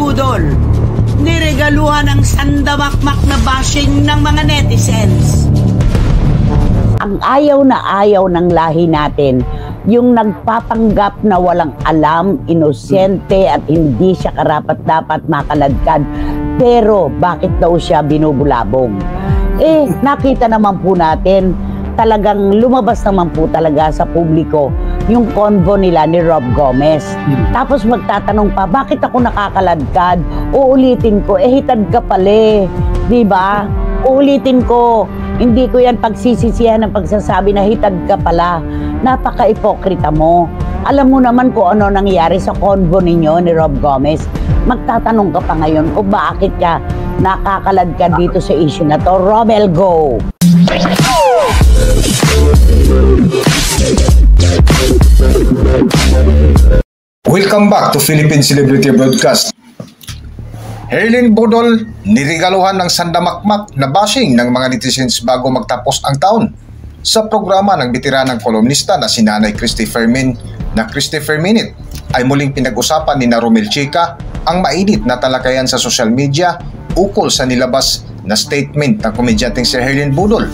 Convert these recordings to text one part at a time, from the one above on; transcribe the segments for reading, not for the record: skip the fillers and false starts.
Budol, niregaluhan ng sandamakmak na bashing ng mga netizens. Ang ayaw na ayaw ng lahi natin, yung nagpapanggap na walang alam, inosente at hindi siya karapat-dapat makaladkad, pero bakit daw siya binubulabong? Nakita naman po natin, talagang lumabas naman po talaga sa publiko yung convo nila ni Rob Gomez. Tapos magtatanong pa, bakit ako nakakaladkad? Uulitin ko, hitad ka pala, di ba? Uulitin ko, hindi ko yan pagsisisihan ng pagsasabi na hitad ka pala. Napaka-ipokrita mo. Alam mo naman kung ano nangyari sa convo ninyo ni Rob Gomez. Magtatanong ka pa ngayon kung bakit ka nakakaladkad dito sa issue na to. Romel, go! Welcome back to Philippine Celebrity Broadcast. Herlin Budol, niregaluhan ng sandamakmak na bashing ng mga netizens bago magtapos ang taon. Sa programa ng bitiranang kolumnista na si Nanay Christy Fermin na Christopher Minute ay muling pinag-usapan ni Romel Chica ang mainit na talakayan sa social media ukol sa nilabas na statement ng komedyanteng si Herlin Budol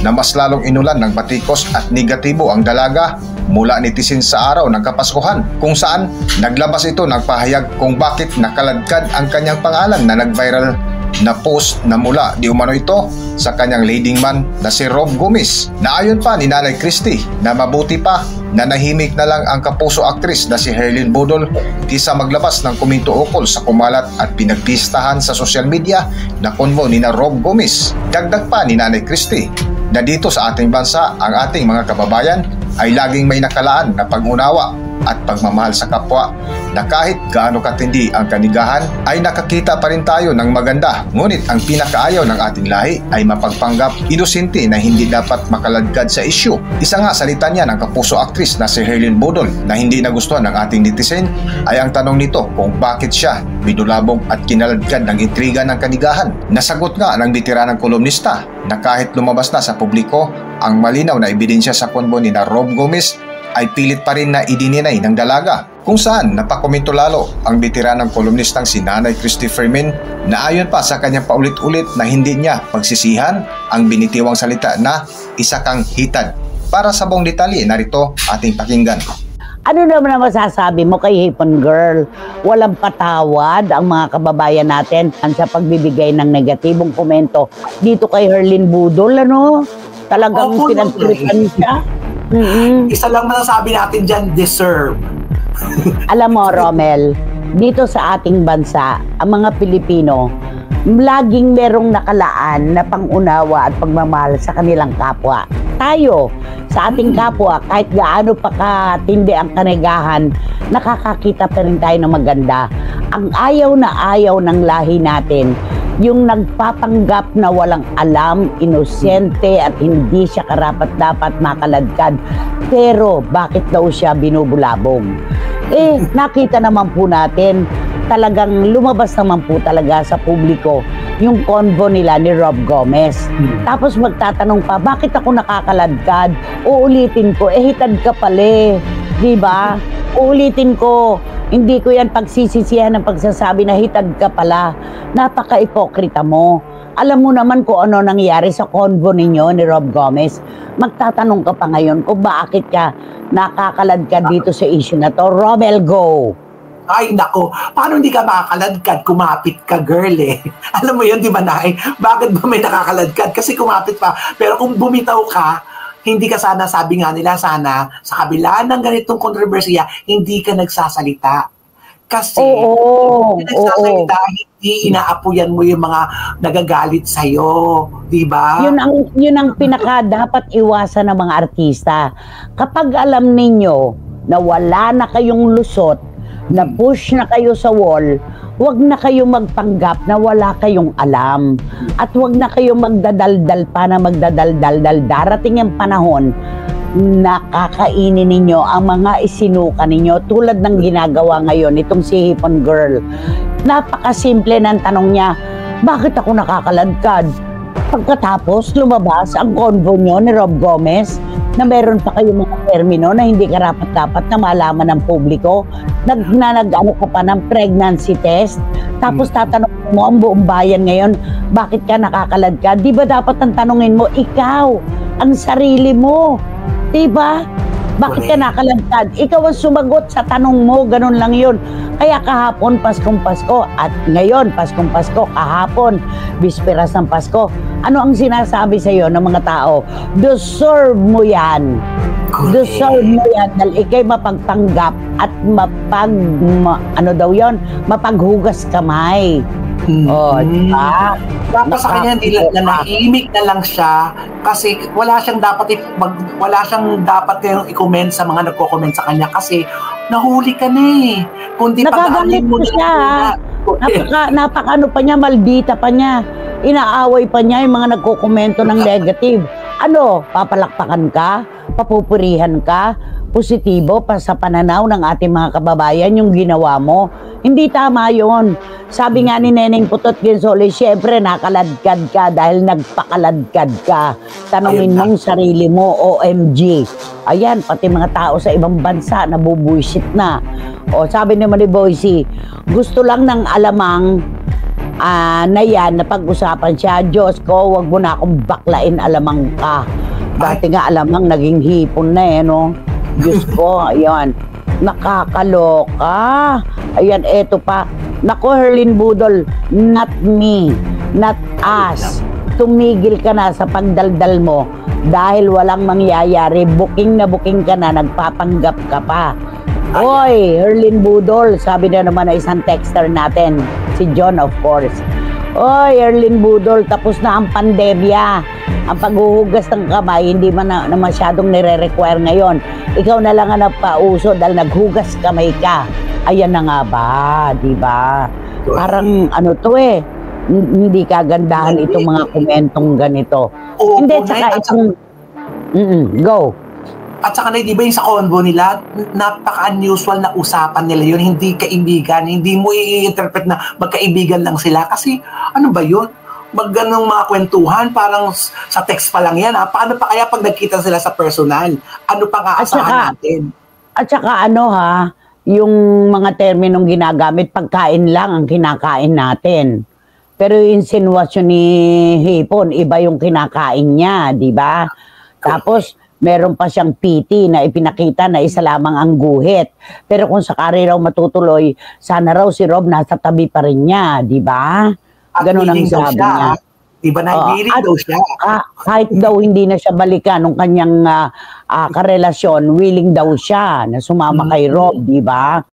na mas lalong inulan ng batikos at negatibo ang dalaga mula netizens sa araw ng Kapaskuhan, kung saan naglabas ito ng pahayag kung bakit nakaladkad ang kanyang pangalan na nag-viral na post na mula di umano ito sa kanyang leading man na si Rob Gomez, na ayon pa ni Nanay Christy na mabuti pa na nahimik na lang ang kapuso aktris na si Herlin Budol kisa maglabas ng komento ukol sa kumalat at pinagpistahan sa social media na konvo ni na Rob Gomez. Dagdag pa ni Nanay Christy na dito sa ating bansa ang ating mga kababayan ay laging may nakalaan na pag-unawa at pagmamahal sa kapwa, na kahit gaano katindi ang kanigahan ay nakakita pa rin tayo ng maganda. Ngunit ang pinakaayaw ng ating lahi ay mapagpanggap, inosente na hindi dapat makaladkad sa issue. Isa nga salita niya ng kapuso aktris na si Herlin Budol na hindi nagustuhan ng ating netizen ay ang tanong nito kung bakit siya binulabog at kinaladkad ng intriga ng kanigahan. Nasagot nga ng bitiranang kolumnista na kahit lumabas na sa publiko ang malinaw na ebidensya sa konvo ni na Rob Gomez ay pilit pa rin na idininay ng dalaga, kung saan napakomento lalo ang bitiranang kolumnistang si Nanay Christy Fermin na ayon pa sa kanyang paulit-ulit na hindi niya pagsisihan ang binitiwang salita na isa kang hitad. Para sa buong detalye, narito ating pakinggan. Ano naman ang masasabi mo kay Hipon Girl? Walang patawad ang mga kababayan natin sa pagbibigay ng negatibong komento dito kay Herlin Budol, ano? Talagang pinagtripan siya. Isa lang masasabi natin dyan, deserve. Alam mo, Romel, dito sa ating bansa, ang mga Pilipino, laging merong nakalaan na pangunawa at pagmamahal sa kanilang kapwa. Tayo, sa ating kapwa, kahit gaano pa katindi ang kanigahan, nakakakita pa rin tayo ng maganda. Ang ayaw na ayaw ng lahi natin, yung nagpapanggap na walang alam, inosente at hindi siya karapat-dapat makaladkad, pero bakit daw siya binubulabong? Nakita naman po natin, talagang lumabas naman po talaga sa publiko yung convo nila ni Rob Gomez. Tapos magtatanong pa, bakit ako nakakaladkad? Uulitin ko, hitad ka pala, di ba? Uulitin ko, hindi ko yan pagsisisihan ng pagsasabi na hitad ka pala. Napaka-ipokrita mo. Alam mo naman kung ano nangyari sa convo ninyo ni Rob Gomez. Magtatanong ka pa ngayon kung bakit ka nakakaladkad dito sa issue na to. Romel, go! Ay, nako. Paano hindi ka makakaladkad? Kumapit ka, girl, eh. Alam mo yun, di ba, Nay? Bakit ba may nakakaladkad? Kasi kumapit pa. Pero kung bumitaw ka, hindi ka sana, sabi nga nila, sana sa kabila ng ganitong kontrobersiya, hindi ka nagsasalita. Kasi hindi ka nagsasalita, hindi inaapuyan mo yung mga nagagalit sa'yo. Diba? Yun ang pinaka dapat iwasan ng mga artista. Kapag alam ninyo na wala na kayong lusot, na push na kayo sa wall, wag na kayo magpanggap na wala kayong alam. At wag na kayo magdadaldal pa na magdadaldal. Darating ang panahon, nakakainin ninyo ang mga isinuka ninyo tulad ng ginagawa ngayon itong si Hipon Girl. Napakasimple ng tanong niya, bakit ako nakakaladkad? Pagkatapos lumabas ang convo nyo ni Rob Gomez na meron pa kayong mga termino na hindi karapat-dapat na malaman ng publiko, nag-ano ka pa ng pregnancy test, Tapos tatanungin mo ang buong bayan ngayon, bakit ka nakakaladkad? Di ba dapat ang tanungin mo, ikaw, ang sarili mo. Di ba? Bakit ka nakaladkad? Ikaw ang sumagot sa tanong mo, ganun lang yun. Kaya kahapon, Paskong Pasko, at ngayon, Paskong Pasko, kahapon, Bisperas ng Pasko, ano ang sinasabi sa iyo ng mga tao? Deserve mo yan. Deserve mo yan dahil ikay mapagpanggap at mapaghugas kamay. Diba? Dapat sa kanya nanahimik na lang siya kasi wala siyang dapat yung i-comment sa mga nagko-comment sa kanya kasi nahuli ka na eh. Kundi nakagalit ko siya. Napaka pa niya, maldita pa niya. Inaaway pa niya yung mga nagko-komento ng negative. Ano, papalakpakan ka? Papupurihan ka? Positibo pa sa pananaw ng ating mga kababayan yung ginawa mo? Hindi tama yon. Sabi nga ni Neneng Putot Ginsoles, syempre nakaladkad ka dahil nagpakaladkad ka. Tanungin mong sarili mo, OMG. Ayan, pati mga tao sa ibang bansa nabubuisit na. O sabi naman ni Boycie, gusto lang ng alamang na yan, napag-usapan siya. Diyos ko, wag mo na akong baklain, alamang ka. Dati nga alamang naging hipon na eh, no? Diyos ko, ayan. Nakakaloka. Ayan, eto pa. Nako, Herlin Budol, not me, not us. Tumigil ka na sa pagdaldal mo dahil walang mangyayari. Booking na booking ka na, nagpapanggap ka pa. Oy, Herlin Budol, sabi na naman na isang texter natin, si John of course. Oy, Herlin Budol, tapos na ang pandemya. Ang paghuhugas ng kamay, hindi man na masyadong nire-require ngayon. Ikaw na lang ang napauso dahil naghugas kamay ka. Ayan na nga ba, di ba? Parang ano to eh, hindi kagandahan itong mga komentong ganito. Hindi, tsaka itong... go. At saka na, di ba yung sa convo nila, napaka-unusual na usapan nila yun, hindi kaibigan, hindi mo i-interpret na magkaibigan lang sila. Kasi ano ba yun? Magganong mga kwentuhan, parang sa text pa lang yan. Ha? Paano pa kaya pag nagkita sila sa personal? Ano pa nga asahan natin? At saka ano ha, yung mga terminong ginagamit, pagkain lang ang kinakain natin. Pero yung insinuasyon ni Hipon, iba yung kinakain niya, di ba? Tapos, meron pa siyang PT na ipinakita na isa lamang ang guhit. Pero kung sakali raw matutuloy, sana raw si Rob nasa tabi pa rin niya, di ba? Ganun ang sabi niya. Diba nag-willing daw siya? Kahit daw hindi na siya balikan nung kanyang karelasyon, willing daw siya na sumama kay Rob, di ba?